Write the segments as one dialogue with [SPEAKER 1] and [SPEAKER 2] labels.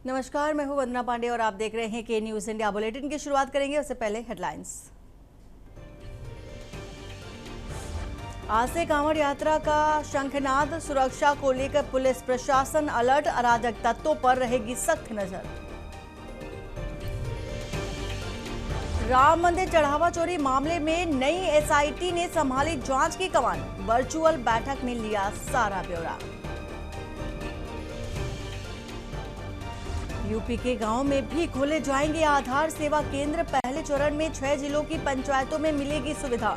[SPEAKER 1] नमस्कार, मैं हूं वंदना पांडे और आप देख रहे हैं के न्यूज इंडिया। बुलेटिन की शुरुआत करेंगे, उससे पहले हेडलाइंस। आज से कांवड़ यात्रा का शंखनाद, सुरक्षा को लेकर पुलिस प्रशासन अलर्ट, अराजक तत्वों पर रहेगी सख्त नजर। राम मंदिर चढ़ावा चोरी मामले में नई एसआईटी ने संभाली जांच की कमान, वर्चुअल बैठक में लिया सारा ब्यौरा। यूपी के गांव में भी खोले जाएंगे आधार सेवा केंद्र, पहले चरण में 6 जिलों की पंचायतों में मिलेगी सुविधा।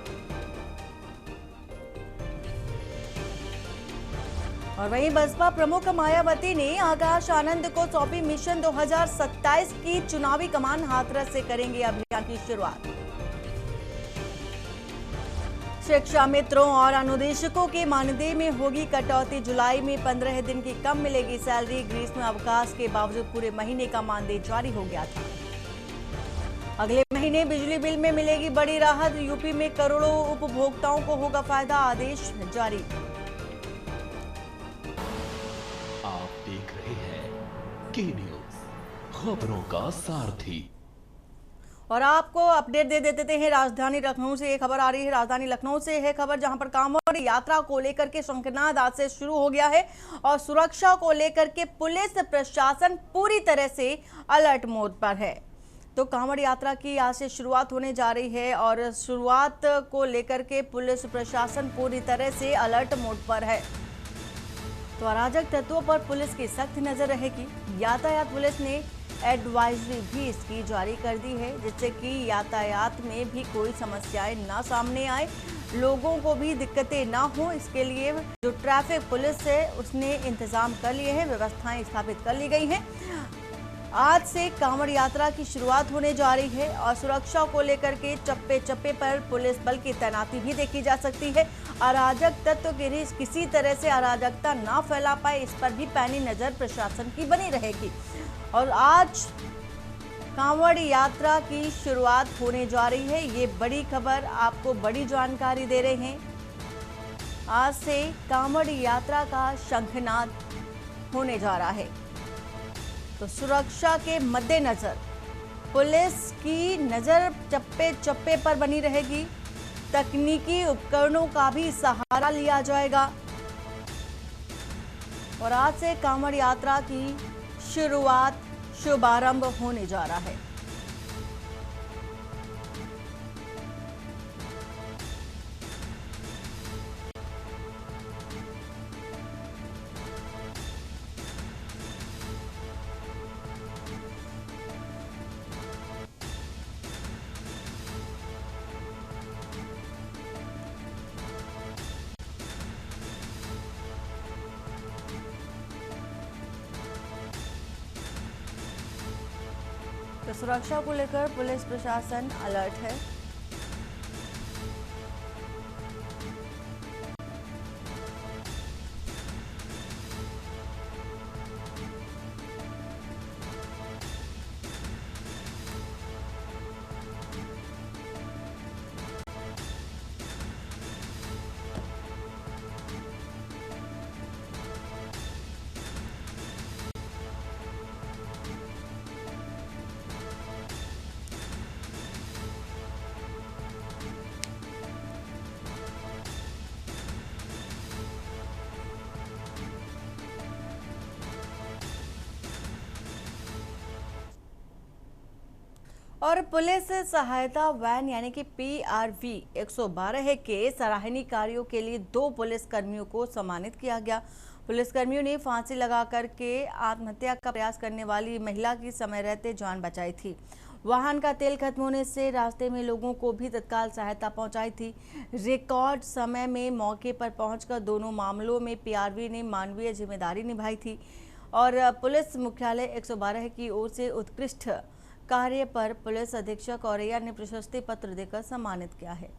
[SPEAKER 1] और वहीं बसपा प्रमुख मायावती ने आकाश आनंद को सौंपी मिशन 2027 की चुनावी कमान, हाथरस से करेंगे अभियान की शुरुआत। शिक्षा मित्रों और अनुदेशकों के मानदेय में होगी कटौती, जुलाई में 15 दिन की कम मिलेगी सैलरी। ग्रीष्म अवकाश के बावजूद पूरे महीने का मानदेय जारी हो गया था। अगले महीने बिजली बिल में मिलेगी बड़ी राहत, यूपी में करोड़ों उपभोक्ताओं को होगा फायदा, आदेश जारी।
[SPEAKER 2] आप देख रहे हैं के न्यूज, खबरों का सारथी।
[SPEAKER 1] और आपको अपडेट दे देते हैं, राजधानी लखनऊ से ये खबर आ रही है। राजधानी लखनऊ से है खबर, जहां पर कांवड़ यात्रा को लेकर के शंखनाद आज से शुरू हो गया है और सुरक्षा को लेकर के पुलिस प्रशासन पूरी तरह से अलर्ट मोड पर है। तो कांवड़ यात्रा की आज से शुरुआत होने जा रही है और शुरुआत को लेकर के पुलिस प्रशासन पूरी तरह से अलर्ट मोड पर है। तो अराजक तत्वों पर पुलिस की सख्त नजर रहेगी। यातायात पुलिस ने एडवाइजरी भी इसकी जारी कर दी है, जिससे कि यातायात में भी कोई समस्याएं ना सामने आए, लोगों को भी दिक्कतें ना हो। इसके लिए जो ट्रैफिक पुलिस है उसने इंतजाम कर लिए हैं, व्यवस्थाएं स्थापित कर ली गई हैं। आज से कांवड़ यात्रा की शुरुआत होने जा रही है और सुरक्षा को लेकर के चप्पे चप्पे पर पुलिस बल की तैनाती भी देखी जा सकती है। अराजक तत्व के किसी तरह से अराजकता ना फैला पाए, इस पर भी पैनी नजर प्रशासन की बनी रहेगी। और आज कांवड़ यात्रा की शुरुआत होने जा रही है, ये बड़ी खबर, आपको बड़ी जानकारी दे रहे हैं। आज से कांवड़ यात्रा का शंखनाद होने जा रहा है, तो सुरक्षा के मद्देनजर पुलिस की नजर चप्पे चप्पे पर बनी रहेगी। तकनीकी उपकरणों का भी सहारा लिया जाएगा और आज से कांवड़ यात्रा की शुरुआत, शुभारंभ होने जा रहा है। तो सुरक्षा को लेकर पुलिस प्रशासन अलर्ट है। और पुलिस सहायता वैन यानी कि PRV 112 के सराहनीय कार्यों के लिए 2 पुलिस कर्मियों को सम्मानित किया गया। पुलिसकर्मियों ने फांसी लगा करके आत्महत्या का प्रयास करने वाली महिला की समय रहते जान बचाई थी। वाहन का तेल खत्म होने से रास्ते में लोगों को भी तत्काल सहायता पहुंचाई थी। रिकॉर्ड समय में मौके पर पहुंचकर दोनों मामलों में PRV ने मानवीय जिम्मेदारी निभाई थी और पुलिस मुख्यालय 112 की ओर से उत्कृष्ट कार्य पर पुलिस अधीक्षक औरैया ने प्रशस्ति पत्र देकर सम्मानित किया है।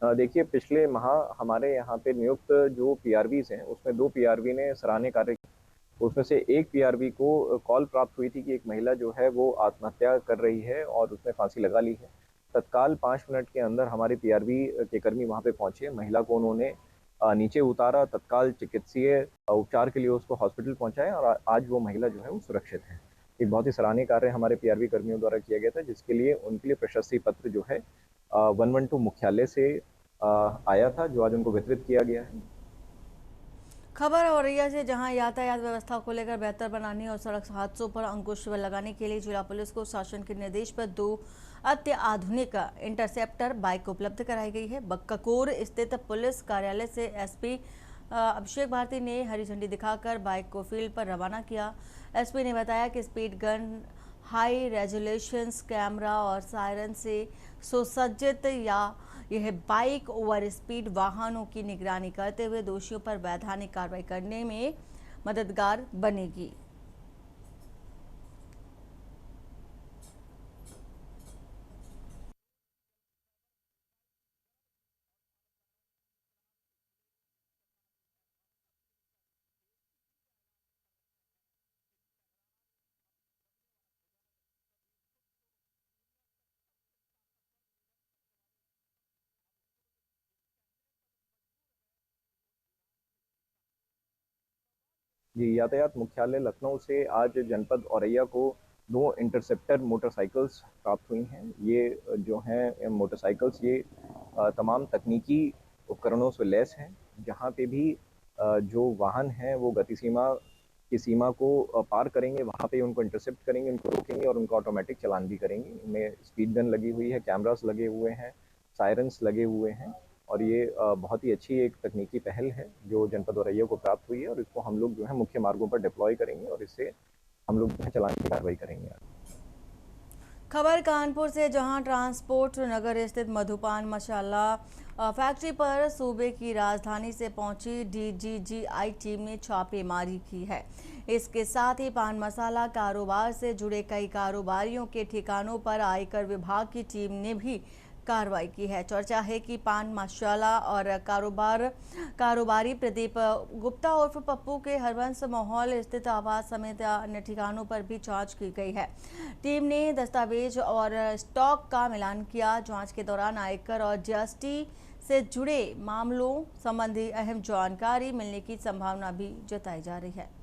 [SPEAKER 3] देखिए, पिछले माह हमारे यहाँ पे नियुक्त जो PRVs हैं, उसमें 2 PRV ने सराहनीय कार्य उसमें से एक पीआरवी को कॉल प्राप्त हुई थी कि एक महिला जो है वो आत्महत्या कर रही है और उसने फांसी लगा ली है। तत्काल 5 मिनट के अंदर हमारे पीआरवी के कर्मी वहां पे पहुंचे, महिला को उन्होंने नीचे उतारा, तत्काल चिकित्सीय उपचार के लिए उसको हॉस्पिटल पहुंचाया और आज वो महिला जो है वो सुरक्षित है। एक बहुत ही सराहनीय कार्य हमारे पीआरवी कर्मियों द्वारा किया गया था, जिसके लिए उनके लिए प्रशस्ति पत्र जो है 112 मुख्यालय से आया था, जो आज उनको वितरित किया गया है।
[SPEAKER 1] खबर औरैया से, जहां यातायात व्यवस्था को लेकर बेहतर बनाने और सड़क हादसों पर अंकुश लगाने के लिए जिला पुलिस को शासन के निर्देश पर 2 अत्याधुनिक इंटरसेप्टर बाइक उपलब्ध कराई गई है। बक्काकोर स्थित पुलिस कार्यालय से एसपी अभिषेक भारती ने हरी झंडी दिखाकर बाइक को फील्ड पर रवाना किया। एसपी ने बताया कि speed gun, high resolution camera और सायरन से सुसज्जित यह बाइक ओवर स्पीड वाहनों की निगरानी करते हुए दोषियों पर वैधानिक कार्रवाई करने में मददगार बनेगी।
[SPEAKER 3] जी, यातायात मुख्यालय लखनऊ से आज जनपद औरैया को 2 इंटरसेप्टर मोटरसाइकिल्स प्राप्त हुई हैं। ये जो हैं मोटरसाइकिल्स, ये तमाम तकनीकी उपकरणों से लैस हैं। जहाँ पे भी जो वाहन हैं वो गति सीमा की सीमा को पार करेंगे, वहाँ पे उनको इंटरसेप्ट करेंगे, उनको रोकेंगे और उनका ऑटोमेटिक चालान भी करेंगे। इनमें स्पीड गन लगी हुई है, कैमरास लगे हुए हैं, सायरन्स लगे हुए हैं और ये बहुत ही अच्छी एक तकनीकी पहल है जो जनपद औरैया को प्राप्त हुई है और इसको हम लोग जो है मुख्य मार्गों पर डिप्लॉय करेंगे और इससे हम लोग चालान की कार्रवाई करेंगे।
[SPEAKER 1] खबर कानपुर से, जहां ट्रांसपोर्ट नगर स्थित मधुपान मसाला फैक्ट्री पर सूबे की राजधानी से पहुंची डीजीजीआई टीम ने छापेमारी की है। इसके साथ ही पान मसाला कारोबार से जुड़े कई कारोबारियों के ठिकानों पर आयकर विभाग की टीम ने भी कार्रवाई की है। चर्चा है कि पान मसाला और कारोबारी प्रदीप गुप्ता उर्फ पप्पू के हरबंस माहौल स्थित आवास समेत अन्य ठिकानों पर भी जांच की गई है। टीम ने दस्तावेज और स्टॉक का मिलान किया। जांच के दौरान आयकर और जीएसटी से जुड़े मामलों संबंधी अहम जानकारी मिलने की संभावना भी जताई जा रही है।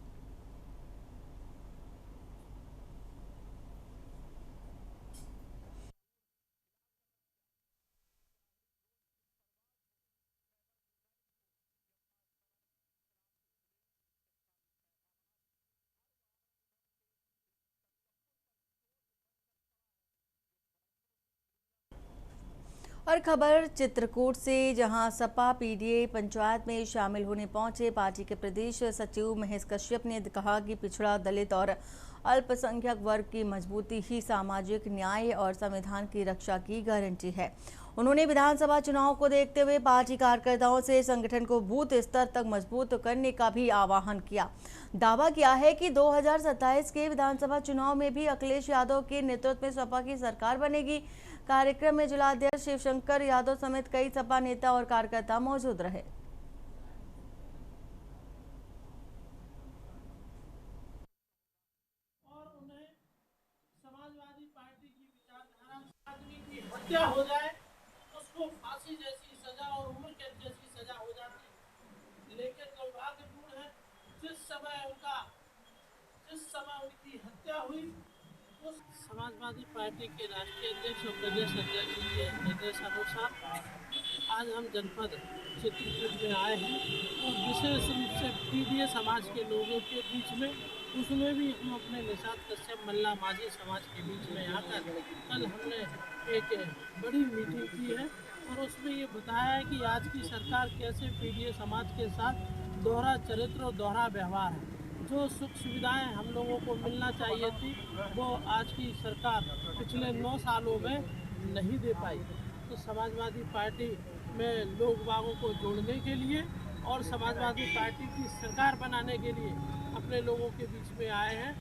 [SPEAKER 1] और खबर चित्रकूट से, जहां सपा पीडीए पंचायत में शामिल होने पहुंचे पार्टी के प्रदेश सचिव महेश कश्यप ने कहा कि पिछड़ा, दलित और अल्पसंख्यक वर्ग की मजबूती ही सामाजिक न्याय और संविधान की रक्षा की गारंटी है। उन्होंने विधानसभा चुनाव को देखते हुए पार्टी कार्यकर्ताओं से संगठन को बूथ स्तर तक मजबूत करने का भी आह्वान किया। दावा किया है कि 2027 के विधानसभा चुनाव में भी अखिलेश यादव के नेतृत्व में सपा की सरकार बनेगी। कार्यक्रम में जिलाध्यक्ष शिवशंकर यादव समेत कई सपा नेता और कार्यकर्ता मौजूद रहे।
[SPEAKER 4] और उन्हें समाजवादी पार्टी की विचारधारा, आदमी की हत्या हो जाए उसको फांसी जैसी सजा और उम्र कैद जैसी सजा हो जाती। लेकिन दुर्भाग्यपूर्ण है, जिस समय उनकी हत्या हुई, उस समाजवादी पार्टी के राष्ट्रीय अध्यक्ष और प्रदेश अध्यक्ष के निर्देशानुसार आज हम जनपद चित्रकूट में आए हैं और विशेष रूप से पीडीए समाज के लोगों के बीच में, उसमें भी हम अपने निषाद कश्यप मल्ला माझी समाज के बीच में आकर कल हमने एक बड़ी मीटिंग की है और उसमें ये बताया है कि आज की सरकार कैसे पीडीए समाज के साथ दोहरा चरित्र और दोहरा व्यवहार है। जो सुख सुविधाएं हम लोगों को मिलना चाहिए थी वो आज की सरकार पिछले 9 सालों में नहीं दे पाई। तो समाजवादी पार्टी में लोग बागों को जोड़ने के लिए और समाजवादी पार्टी की सरकार बनाने के लिए अपने लोगों के बीच में आए हैं।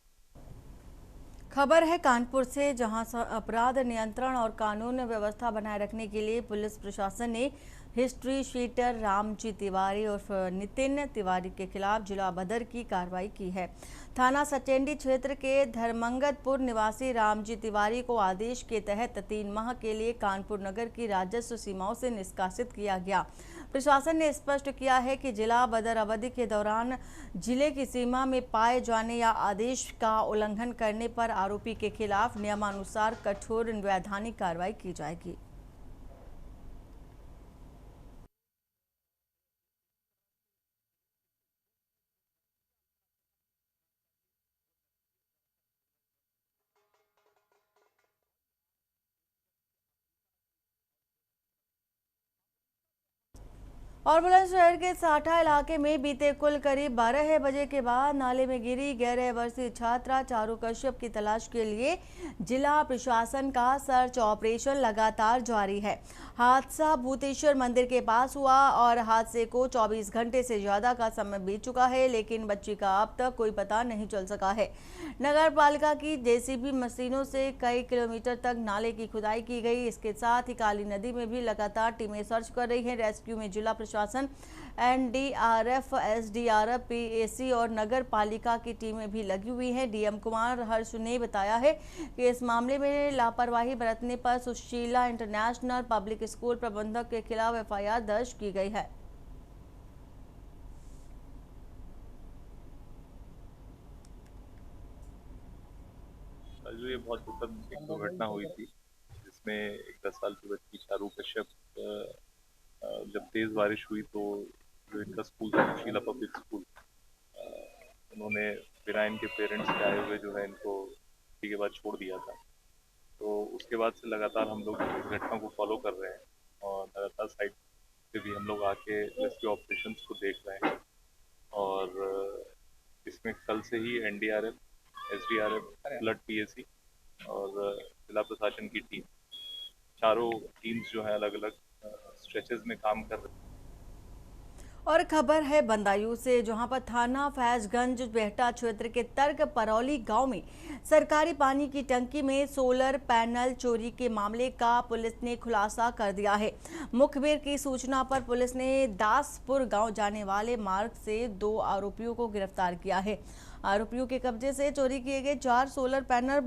[SPEAKER 1] खबर है कानपुर से, जहां अपराध नियंत्रण और कानून व्यवस्था बनाए रखने के लिए पुलिस प्रशासन ने हिस्ट्री शीटर रामजी तिवारी और नितिन तिवारी के खिलाफ जिला बदर की कार्रवाई की है। थाना सचेंडी क्षेत्र के धर्मंगतपुर निवासी रामजी तिवारी को आदेश के तहत 3 माह के लिए कानपुर नगर की राजस्व सीमाओं से निष्कासित किया गया। प्रशासन ने स्पष्ट किया है कि जिला बदर अवधि के दौरान जिले की सीमा में पाए जाने या आदेश का उल्लंघन करने पर आरोपी के खिलाफ नियमानुसार कठोर वैधानिक कार्रवाई की जाएगी। और बुलंदशहर के साठा इलाके में बीते कुल करीब 12 बजे के बाद नाले में गिरी 11 वर्षीय छात्रा चारू कश्यप की तलाश के लिए जिला प्रशासन का सर्च ऑपरेशन लगातार जारी है। हादसा भूतेश्वर मंदिर के पास हुआ और हादसे को 24 घंटे से ज्यादा का समय बीत चुका है, लेकिन बच्ची का अब तक कोई पता नहीं चल सका है। नगर पालिका की जेसीबी मशीनों से कई किलोमीटर तक नाले की खुदाई की गई। इसके साथ ही काली नदी में भी लगातार टीमें सर्च कर रही हैं। रेस्क्यू में जिला प्रशासन, एनडीआरएफ, एसडीआरएफ, पीएसी और नगर पालिका की टीमें भी लगी हुई हैं। डीएम कुमार हर्ष ने बताया है कि इस मामले में लापरवाही बरतने पर सुशीला इंटरनेशनल पब्लिक स्कूल प्रबंधक के खिलाफ एफआईआर दर्ज की गई है।
[SPEAKER 5] जो ये बहुत दुखद एक दुर्घटना हुई थी, जिसमें एक 10 साल की बच्ची चारू कश्यप, जब तेज बारिश हुई तो जो इनका स्कूल था सुशीला पब्लिक स्कूल, उन्होंने बिना इनके पेरेंट्स के आए हुए जो है इनको छुट्टी के बाद छोड़ दिया था। तो उसके बाद से लगातार हम लोग इस घटना को फॉलो कर रहे हैं और लगातार साइड पे भी हम लोग आके रेस्क्यू ऑपरेशंस को देख रहे हैं। और इसमें कल से ही एनडीआरएफ, एसडीआरएफ, फ्लड पीएसी और जिला प्रशासन की टीम, चारों टीम्स जो है अलग अलग स्ट्रेचेस में काम कर रहे हैं।
[SPEAKER 1] और खबर है बंदायूं से, जहां पर थाना फैजगंज बेहटा क्षेत्र के तर्क परौली गांव में सरकारी पानी की टंकी में सोलर पैनल चोरी के मामले का पुलिस ने खुलासा कर दिया है। मुखबिर की सूचना पर पुलिस ने दासपुर गांव जाने वाले मार्ग से 2 आरोपियों को गिरफ्तार किया है। आरोपियों के कब्जे से चोरी किए गए 4 सोलर पैनल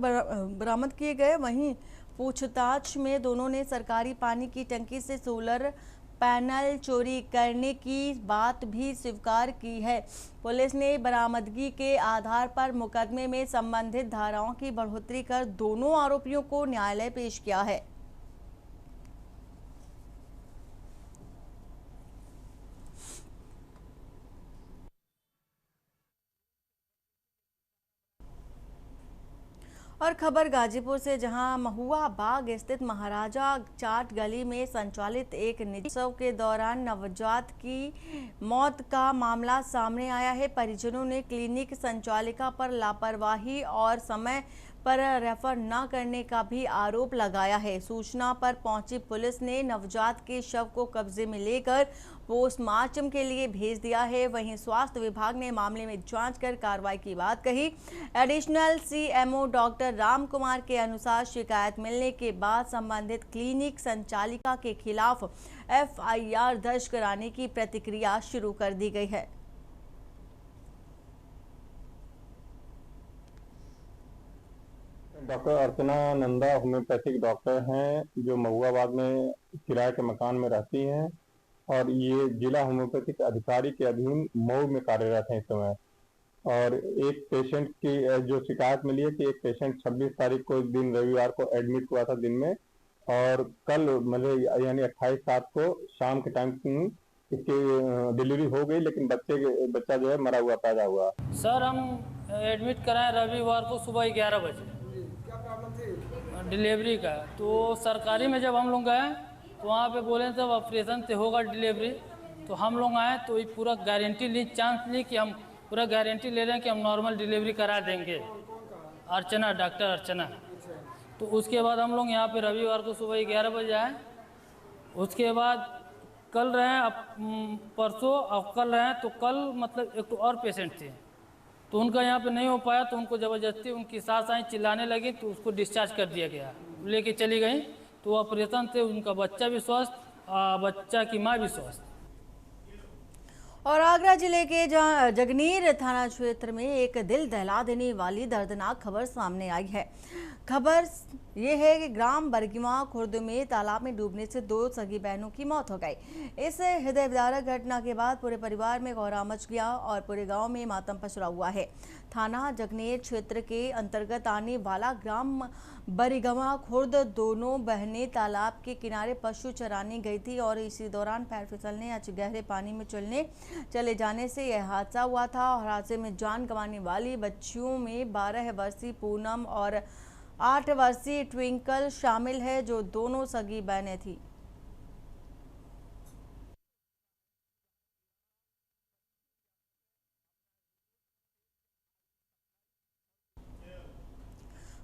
[SPEAKER 1] बरामद किए गए। वहीं पूछताछ में दोनों ने सरकारी पानी की टंकी से सोलर पैनल चोरी करने की बात भी स्वीकार की है। पुलिस ने बरामदगी के आधार पर मुकदमे में संबंधित धाराओं की बढ़ोतरी कर दोनों आरोपियों को न्यायालय पेश किया है। और खबर गाजीपुर से, जहां महुआ बाग स्थित महाराजा चाट गली में संचालित एक निजी उत्सव के दौरान नवजात की मौत का मामला सामने आया है। परिजनों ने क्लिनिक संचालिका पर लापरवाही और समय पर रेफर न करने का भी आरोप लगाया है। सूचना पर पहुंची पुलिस ने नवजात के शव को कब्जे में लेकर पोस्टमार्टम के लिए भेज दिया है। वहीं स्वास्थ्य विभाग ने मामले में जांच कर कार्रवाई की बात कही। Additional CMO doctor Ram Kumar के अनुसार शिकायत मिलने के बाद संबंधित क्लिनिक संचालिका के खिलाफ एफआईआर दर्ज कराने की प्रक्रिया शुरू कर दी गई है।
[SPEAKER 6] डॉक्टर अर्चना नंदा होम्योपैथिक डॉक्टर हैं, जो महुआबाद में किराए के मकान में रहती हैं और ये जिला होम्योपैथिक अधिकारी के अधीन मऊ में कार्यरत हैं इस समय। और एक पेशेंट की जो शिकायत मिली है कि एक पेशेंट 26 तारीख को दिन रविवार को एडमिट हुआ था दिन में, और कल मतलब यानी 28/7 को शाम के टाइम इसकी डिलीवरी हो गई, लेकिन बच्चा जो है मरा हुआ पैदा हुआ।
[SPEAKER 7] सर हम एडमिट कराए रविवार को सुबह 11 बजे, डिलीवरी का। तो सरकारी में जब हम लोग गए तो वहाँ पे बोले जब ऑपरेशन से होगा डिलीवरी, तो हम लोग आए तो ये पूरा गारंटी ली, चांस ली कि हम पूरा गारंटी ले रहे हैं कि हम नॉर्मल डिलीवरी करा देंगे। अर्चना, डॉक्टर अर्चना। तो उसके बाद हम लोग यहाँ पे रविवार को सुबह 11 बजे आए। उसके बाद कल रहे, अब परसों और कल रहे, तो कल मतलब एक तो और पेशेंट थे तो उनका यहाँ पे नहीं हो पाया, तो उनको ज़बरदस्ती उनकी सास आई, चिल्लाने लगी, तो उसको डिस्चार्ज कर दिया गया, लेके चली गई। तो ऑपरेशन से उनका बच्चा भी स्वस्थ बच्चा की माँ भी स्वस्थ।
[SPEAKER 1] और आगरा जिले के जगनीर थाना क्षेत्र में एक दिल दहला देने वाली दर्दनाक खबर सामने आई है। खबर ये है कि ग्राम बरगिवा खुर्द में तालाब में डूबने से 2 सगी बहनों की मौत हो गई। इस हृदय विदारक घटना के बाद पूरे परिवार में कोहराम मच गया और पूरे गांव में मातम पसरा हुआ है। थाना जगनेर क्षेत्र के अंतर्गत आने वाला ग्राम बरगिवा खुर्द दोनों बहनें तालाब के किनारे पशु चराने गई थी और इसी दौरान पैर फिसलने या गहरे पानी में चले जाने से यह हादसा हुआ था। और हादसे में जान गंवाने वाली बच्चियों में 12 वर्षीय पूनम और 8 वर्षीय ट्विंकल शामिल है, जो दोनों सगी बहनें थी।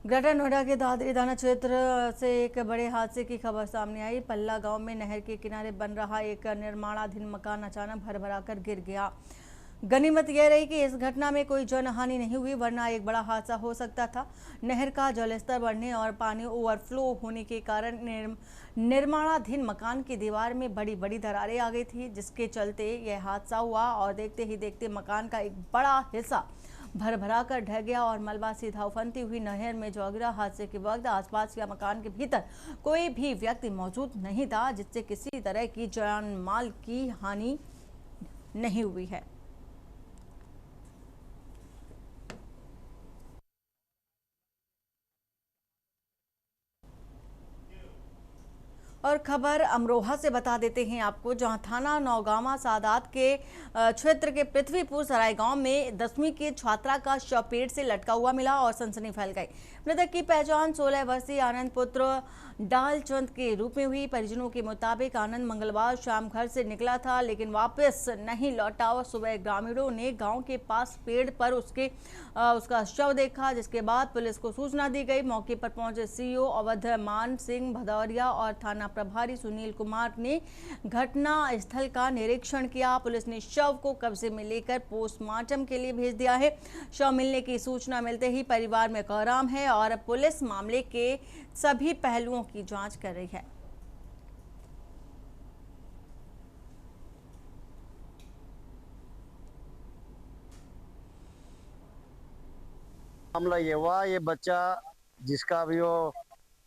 [SPEAKER 1] ग्रेटर नोएडा के दादरी थाना क्षेत्र से एक बड़े हादसे की खबर सामने आई। पल्ला गांव में नहर के किनारे बन रहा एक निर्माणाधीन मकान अचानक भर-भराकर गिर गया। गनीमत यह रही कि इस घटना में कोई जनहानि नहीं हुई, वरना एक बड़ा हादसा हो सकता था। नहर का जलस्तर बढ़ने और पानी ओवरफ्लो होने के कारण निर्माणाधीन मकान की दीवार में बड़ी बड़ी दरारें आ गई थी, जिसके चलते यह हादसा हुआ और देखते ही देखते मकान का एक बड़ा हिस्सा भर कर ढह गया और मलबा सीधा उफनती हुई नहर में जा गिरा। हादसे के वक्त आसपास या मकान के भीतर कोई भी व्यक्ति मौजूद नहीं था, जिससे किसी तरह की जान माल की हानि नहीं हुई है। और खबर अमरोहा से बता देते हैं आपको, जहां थाना नौगामा सादात के क्षेत्र के पृथ्वीपुर सराय गांव में 10वीं की छात्रा का शव पेड़ से लटका हुआ मिला और सनसनी फैल गई। मृतक की पहचान 16 वर्षीय आनंद पुत्र डालचंद के रूप में हुई। परिजनों के मुताबिक आनंद मंगलवार शाम घर से निकला था, लेकिन वापस नहीं लौटा और सुबह ग्रामीणों ने गांव के पास पेड़ पर उसका शव देखा, जिसके बाद पुलिस को सूचना दी गई। मौके पर पहुंचे सीओ अवधमान सिंह भदौरिया और थाना प्रभारी सुनील कुमार ने घटना स्थल का निरीक्षण किया। पुलिस ने शव को कब्जे में लेकर पोस्टमार्टम के लिए भेज दिया है। शव मिलने की सूचना मिलते ही परिवार में कोहराम है और पुलिस मामले के सभी पहलुओं की जांच कर रही है।
[SPEAKER 8] मामला ये हुआ, ये बच्चा जिसका भी वो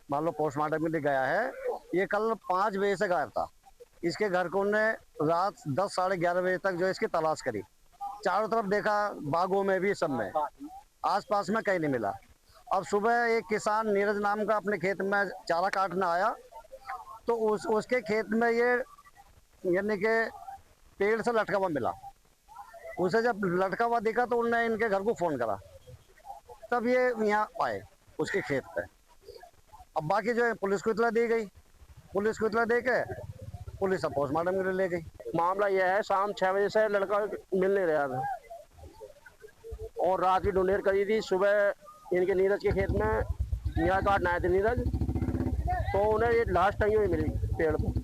[SPEAKER 8] मान लो पोस्टमार्टम के लिए गया है, ये कल 5 बजे से गायब था। इसके घर को उन्होंने रात 10 साढ़े 11 बजे तक जो इसकी तलाश करी, चारों तरफ देखा, बागों में भी, सब में, आसपास में कहीं नहीं मिला। अब सुबह एक किसान नीरज नाम का अपने खेत में चारा काटने आया, तो उसके खेत में ये यानी कि पेड़ से लटका हुआ मिला। उसे जब लटका हुआ देखा तो उन्होंने इनके घर को फोन करा, तब ये यहाँ आए उसके खेत पे। अब बाकी जो है पुलिस को इतला दी गई, पुलिस को इतला दे के पुलिस अब पोस्टमार्टम के लिए ले गई।
[SPEAKER 9] मामला यह है, शाम 6 बजे से लड़का मिल नहीं रहा था और रात की ढूंढेर करी थी। सुबह इनके नीरज के खेत में यहाँ काटना आए थे नीरज, तो उन्हें ये लाश टंगी हुई मिली पेड़ पर।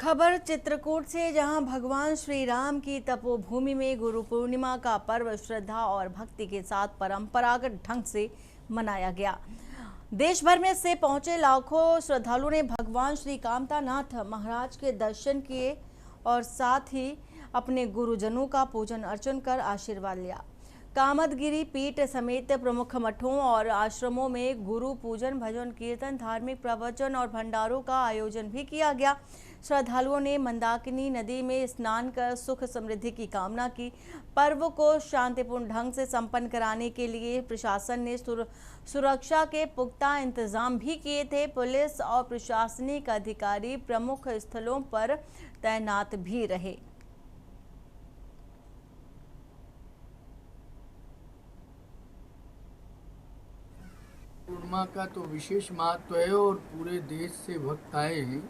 [SPEAKER 1] खबर चित्रकूट से, जहां भगवान श्री राम की तपोभूमि में गुरु पूर्णिमा का पर्व श्रद्धा और भक्ति के साथ परंपरागत ढंग से मनाया गया। देश भर में से पहुंचे लाखों श्रद्धालुओं ने भगवान श्री कामतानाथ महाराज के दर्शन किए और साथ ही अपने गुरुजनों का पूजन अर्चन कर आशीर्वाद लिया। कामदगिरी पीठ समेत प्रमुख मठों और आश्रमों में गुरु पूजन, भजन कीर्तन, धार्मिक प्रवचन और भंडारों का आयोजन भी किया गया। श्रद्धालुओं ने मंदाकिनी नदी में स्नान कर सुख समृद्धि की कामना की। पर्व को शांतिपूर्ण ढंग से संपन्न कराने के लिए प्रशासन ने सुरक्षा के पुख्ता इंतजाम भी किए थे। पुलिस और प्रशासनिक अधिकारी प्रमुख स्थलों पर तैनात भी रहे।
[SPEAKER 10] पूर्णिमा का तो विशेष महत्व है और पूरे देश से भक्त आए हैं।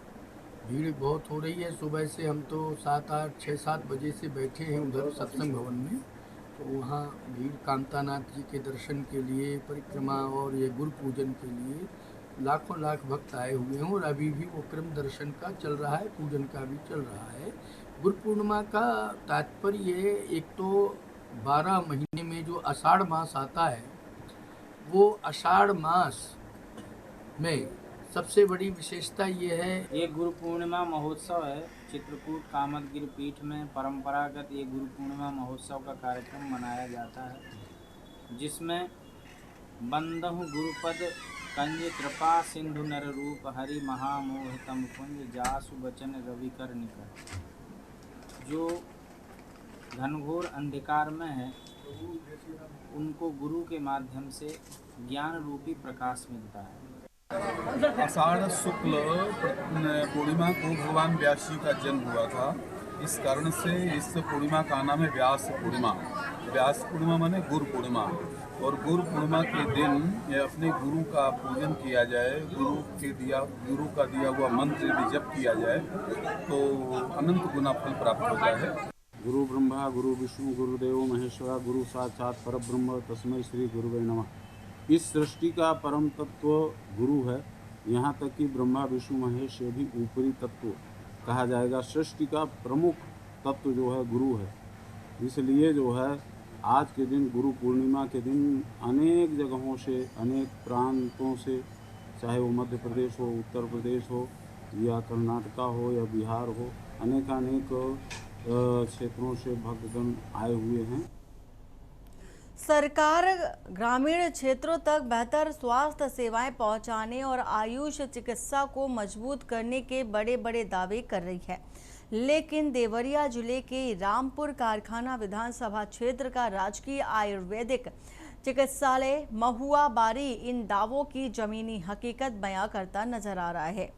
[SPEAKER 10] भीड़ बहुत हो रही है। सुबह से हम तो 6-7 बजे से बैठे हैं उधर सत्संग भवन में, तो वहाँ भीड़ कामतानाथ जी के दर्शन के लिए, परिक्रमा और ये गुरु पूजन के लिए लाखों लाख भक्त आए हुए हैं और अभी भी वो क्रम दर्शन का चल रहा है, पूजन का भी चल रहा है। गुरु पूर्णिमा का तात्पर्य है, एक तो 12 महीने में जो आषाढ़ मास आता है, वो आषाढ़ मास में सबसे बड़ी विशेषता ये है,
[SPEAKER 11] ये गुरु पूर्णिमा महोत्सव है। चित्रकूट कामदगिरि पीठ में परंपरागत ये गुरु पूर्णिमा महोत्सव का कार्यक्रम मनाया जाता है, जिसमें बंदहु गुरुपद कंज कृपा सिंधु नर रूप हरि महामोहितम कुंज जासु बचन रविकर निकर। जो घनघोर अंधकार में है उनको गुरु के माध्यम से ज्ञान रूपी प्रकाश मिलता है।
[SPEAKER 12] आषाढ़ शुक्ल पूर्णिमा को भगवान व्यास जी का जन्म हुआ था। इस कारण से इस पूर्णिमा का नाम है व्यास पूर्णिमा। व्यास पूर्णिमा माने गुरु पूर्णिमा। और गुरु पूर्णिमा के दिन ये अपने गुरु का पूजन किया जाए, गुरु का दिया हुआ मंत्र यदि जप किया जाए तो अनंत गुना फल प्राप्त होता है।
[SPEAKER 13] गुरु ब्रह्मा गुरु विष्णु गुरुदेव महेश्वरा गुरु साक्षात परब्रह्म तस्मै श्री गुरुवे नमः। इस सृष्टि का परम तत्व गुरु है। यहाँ तक कि ब्रह्मा विष्णु महेश ये भी ऊपरी तत्व कहा जाएगा। सृष्टि का प्रमुख तत्व जो है गुरु है। इसलिए जो है आज के दिन गुरु पूर्णिमा के दिन अनेक जगहों से, अनेक प्रांतों से, चाहे वो मध्य प्रदेश हो, उत्तर प्रदेश हो या कर्नाटका हो या बिहार हो, अनेकानेक क्षेत्रों से भक्तगण आए हुए हैं।
[SPEAKER 1] सरकार ग्रामीण क्षेत्रों तक बेहतर स्वास्थ्य सेवाएं पहुंचाने और आयुष चिकित्सा को मजबूत करने के बड़े बड़े दावे कर रही है, लेकिन देवरिया जिले के रामपुर कारखाना विधानसभा क्षेत्र का राजकीय आयुर्वेदिक चिकित्सालय महुआ बारी इन दावों की जमीनी हकीकत बयां करता नजर आ रहा है।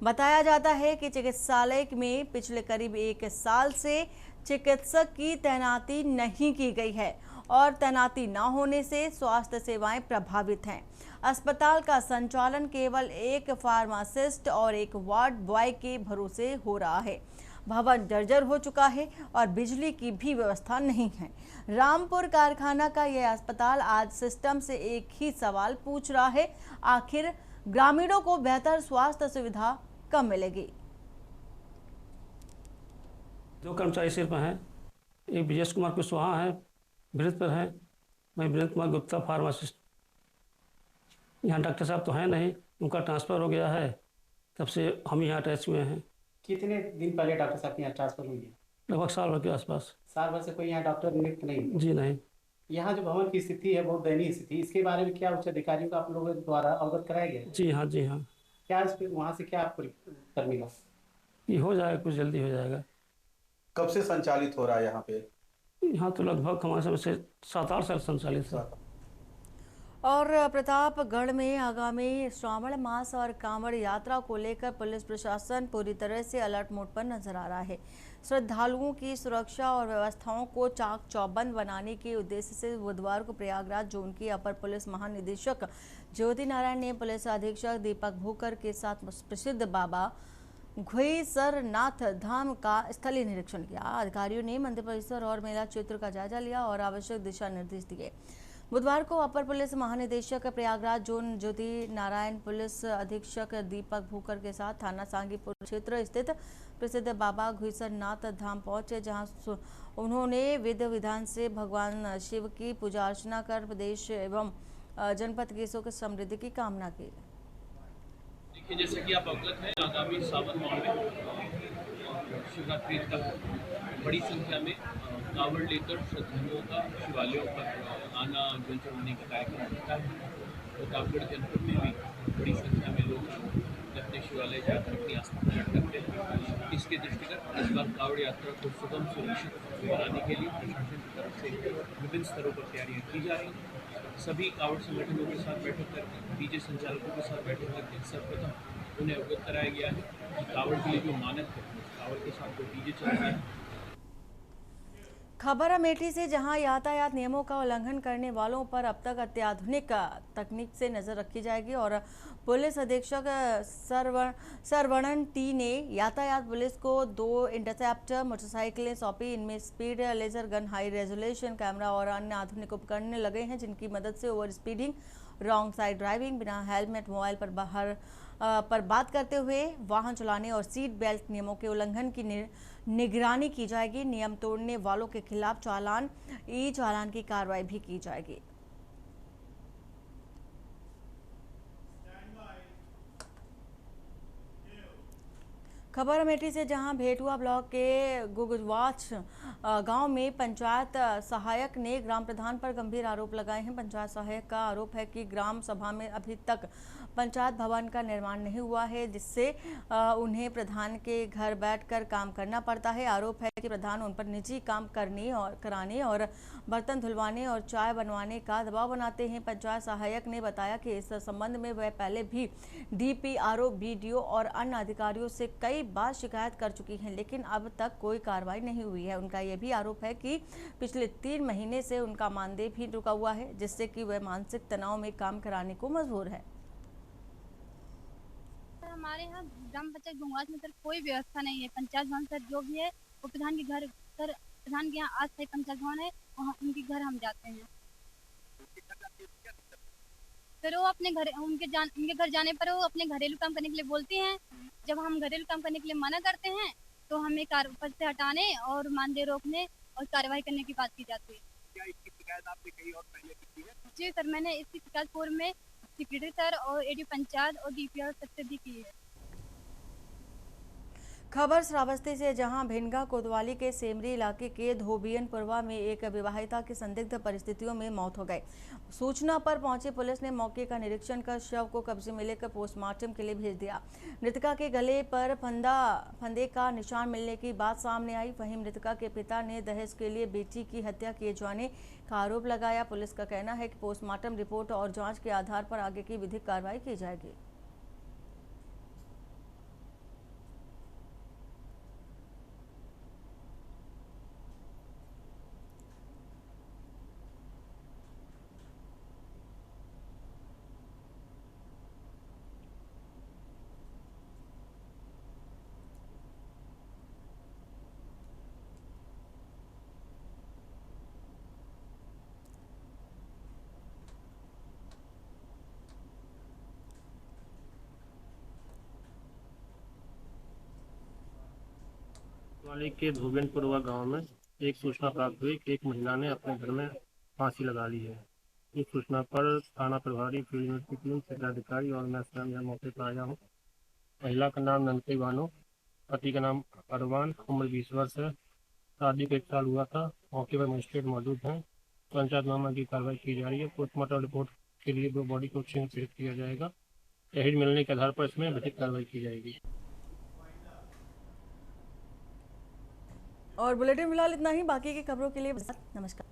[SPEAKER 1] बताया जाता है कि चिकित्सालय में पिछले करीब 1 साल से चिकित्सक की तैनाती नहीं की गई है और तैनाती न होने से स्वास्थ्य सेवाएं प्रभावित हैं। अस्पताल का संचालन केवल एक फार्मासिस्ट और एक वार्ड बॉय के भरोसे हो रहा है। भवन जर्जर हो चुका है और बिजली की भी व्यवस्था नहीं है। रामपुर कारखाना का यह अस्पताल आज सिस्टम से एक ही सवाल पूछ रहा है, आखिर ग्रामीणों को बेहतर स्वास्थ्य सुविधा कब मिलेगी?
[SPEAKER 14] 2 कर्मचारी सिर्फ हैं। एक विजय कुमार कुशवाहा है, वीरत पर है। मैं वीरेंद्र कुमार गुप्ता फार्मासिस्ट। यहाँ डॉक्टर साहब तो हैं नहीं, उनका ट्रांसफ़र हो गया है, तब से हम यहाँ अटैच हुए हैं।
[SPEAKER 15] कितने दिन पहले डॉक्टर साहब के यहाँ ट्रांसफर हुई है?
[SPEAKER 14] लगभग साल भर के आसपास।
[SPEAKER 15] साल भर से कोई यहाँ डॉक्टर नियुक्त नहीं?
[SPEAKER 14] जी नहीं।
[SPEAKER 15] यहाँ जो भवन की स्थिति है बहुत दयनीय स्थिति, इसके बारे में क्या उच्च अधिकारियों का आप लोगों द्वारा अवगत कराया गया?
[SPEAKER 14] जी हाँ, जी हाँ।
[SPEAKER 15] क्या इस पे वहाँ से क्या आपको उत्तर मिला?
[SPEAKER 14] ये हो जाएगा, कुछ जल्दी हो जाएगा।
[SPEAKER 16] कब से संचालित हो रहा है यहाँ पे?
[SPEAKER 14] यहाँ तो लगभग हमारे समय से 7-8 साल संचालित है।
[SPEAKER 1] और प्रतापगढ़ में आगामी श्रावण मास और कांवड़ यात्रा को लेकर पुलिस प्रशासन पूरी तरह से अलर्ट मोड पर नजर आ रहा है। श्रद्धालुओं की सुरक्षा और व्यवस्थाओं को चाक चौबंद बनाने के उद्देश्य से बुधवार को प्रयागराज जोन की अपर पुलिस महानिदेशक ज्योति नारायण ने पुलिस अधीक्षक दीपक भूकर के साथ प्रसिद्ध बाबा घुईसरनाथ धाम का स्थलीय निरीक्षण किया। अधिकारियों ने मंदिर परिसर और मेला क्षेत्र का जायजा लिया और आवश्यक दिशा निर्देश दिए। बुधवार को अपर पुलिस महानिदेशक प्रयागराज जोन ज्योति नारायण पुलिस अधीक्षक दीपक भूकर के साथ थाना सांगीपुर क्षेत्र स्थित प्रसिद्ध बाबा घुईसरनाथ धाम पहुंचे, जहां उन्होंने विधि विधान से भगवान शिव की पूजा अर्चना कर प्रदेश एवं जनपद की सुख समृद्धि की कामना की।
[SPEAKER 17] देखिए, जैसे कि आप अवगत हैं, आगामी सावन माह में शिवरात्रि तक बड़ी संख्या में कांवड़ लेकर श्रद्धालुओं का शिवालयों पर आना जल चढ़ाने का कार्यक्रम होता है। प्रतापगढ़ जनपद में भी बड़ी संख्या में लोग अपने शिवालय जाकर अपनी आस्था प्रकट करते हैं। इसके दृष्टिगत इस बार कांवड़ यात्रा को सुगम सुरक्षित बनाने के लिए प्रशासन की तरफ से विभिन्न स्तरों पर तैयारियां की जा रही हैं। सभी कांवड़ संगठनों के साथ बैठक करके, डीजे संचालकों के साथ बैठक करके सर्वप्रथम उन्हें अवगत कराया गया है कि कांवड़ के लिए जो मानक है, कांवड़ के साथ जो डीजे चल रहे हैं।
[SPEAKER 1] खबर अमेठी से, जहां यातायात नियमों का उल्लंघन करने वालों पर अब तक अत्याधुनिक तकनीक से नजर रखी जाएगी और पुलिस अधीक्षक सरवणन टी ने यातायात पुलिस को 2 इंटरसेप्टर मोटरसाइकिलें सौंपी। इनमें speed laser gun, high resolution camera और अन्य आधुनिक उपकरण लगे हैं, जिनकी मदद से over speeding, wrong side driving, बिना हेलमेट, मोबाइल पर बात करते हुए वाहन चलाने और सीट बेल्ट नियमों के उल्लंघन की निगरानी की जाएगी। नियम तोड़ने वालों के खिलाफ चालान की कार्रवाई भी की जाएगी। खबर अमेठी से, जहां भेटुआ ब्लॉक के गुगवाच गांव में पंचायत सहायक ने ग्राम प्रधान पर गंभीर आरोप लगाए हैं। पंचायत सहायक का आरोप है कि ग्राम सभा में अभी तक पंचायत भवन का निर्माण नहीं हुआ है, जिससे उन्हें प्रधान के घर बैठकर काम करना पड़ता है। आरोप है कि प्रधान उन पर निजी काम कराने और बर्तन धुलवाने और चाय बनवाने का दबाव बनाते हैं। पंचायत सहायक ने बताया कि इस संबंध में वह पहले भी DPRO, BDO और अन्य अधिकारियों से कई बार शिकायत कर चुकी हैं, लेकिन अब तक कोई कार्रवाई नहीं हुई है। उनका यह भी आरोप है कि पिछले 3 महीने से उनका मानदेय भी रुका हुआ है, जिससे कि वह मानसिक तनाव में काम कराने को मजबूर है।
[SPEAKER 18] हमारे यहाँ ग्राम पंचायत गुंगवास में सर कोई व्यवस्था नहीं है। पंचायत भवन सर जो भी है वो प्रधान के घर, सर प्रधान के यहाँ अस्थायी पंचायत भवन है, वहाँ उनके घर हम जाते हैं। फिर वो अपने घर उनके घर जाने पर वो अपने घरेलू काम करने के लिए बोलती हैं। जब हम घरेलू काम करने के लिए मना करते हैं तो हमें पद से हटाने और मानदेय रोकने और कार्रवाई करने की बात की जाती है।
[SPEAKER 17] क्या इसकी शिकायत आपने कहीं और पहले की है?
[SPEAKER 18] जी सर, मैंने इसकी शिकायत पूर्व में सेक्रेटरी सर और ADO पंचायत और DPR सर से भी की है।
[SPEAKER 1] खबर श्रावस्ती से, जहां भिनगा कोतवाली के सेमरी इलाके के धोबियनपुरवा में एक विवाहिता की संदिग्ध परिस्थितियों में मौत हो गई। सूचना पर पहुंची पुलिस ने मौके का निरीक्षण कर शव को कब्जे में लेकर पोस्टमार्टम के लिए भेज दिया। मृतका के गले पर फंदे का निशान मिलने की बात सामने आई। वहीं मृतका के पिता ने दहेज के लिए बेटी की हत्या किए जाने का आरोप लगाया। पुलिस का कहना है कि पोस्टमार्टम रिपोर्ट और जाँच के आधार पर आगे की विधिक कार्रवाई की जाएगी।
[SPEAKER 19] वाले के धोबियनपुरवा गांव में एक सूचना प्राप्त हुई कि एक महिला ने अपने घर में फांसी लगा ली है। इस सूचना पर थाना प्रभारी, फील्ड यूनिट टीम, क्षेत्राधिकारी और मैं स्वयं यहाँ मौके पर आया हूँ। महिला का नाम ननकई बानो, पति का नाम अरवान, उम्र 20 वर्ष है। शादी को 1 साल हुआ था। मौके पर मजिस्ट्रेट मौजूद हैं। पंचायत मामला की कार्रवाई की जा रही है। पोस्टमार्टम रिपोर्ट के लिए 2 बॉडी को प्रेषित किया जाएगा। शहीद मिलने के आधार पर इसमें विधिक कार्रवाई की जाएगी।
[SPEAKER 1] और बुलेटिन फिलहाल इतना ही। बाकी की खबरों के लिए नमस्कार।